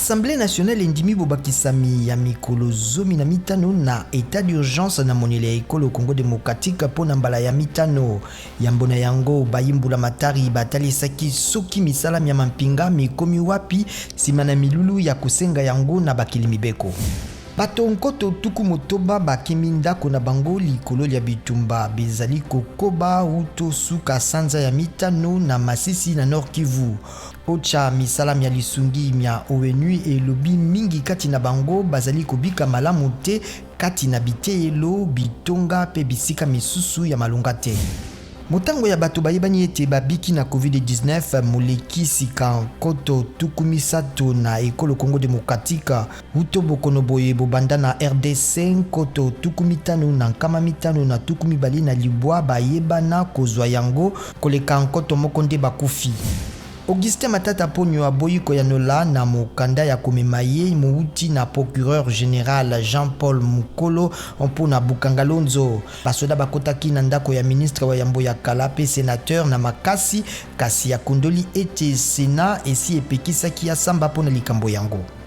Assemblée nationale endimi bobakisami ya mikolo zomi na mitano na état d'urgence na monele ya ekolo Congo démocratique pona mbala ya mitano. Yambona yango bayimbula matari batalisaki soki misala ya mampinga mikomi wapi sima na milulu ya kusenga yango na bakili mibeko. Bato nkoto tuku motoba bakimi ndako na bango likolo ya bitumba bezali kokoba uto suka sanza ya mitano na Masisi na Nord Kivu. Ocha misala ya lisungi mya ONU elobi mingi kati na bango bazali kobika malamu te kati na bitelo bitonga pe bisika misusu ya malunga te. Motango ya bato bayebani ete babiki na COVID-19 moleki sika koto tukumisato na ekolo Congo démocratique uto bokono boye bobanda na RDC koto tukumitano na nkama mitano na tukumibali na libwa bayebana kozwa yango koleka nkoto moko nde bakufi. Augustin Matata Ponyo aboyi koyanola na mokanda ya komema ye mouti na procureur général Jean-Paul Mukolo mpona Bukangalonzo. Basoda bakotaki na ndako ya ministre wa yambo ya kala pe sénateur na makasi kasi ya kondoli ete Sénat esi epekisaki ya samba pona likambo yango.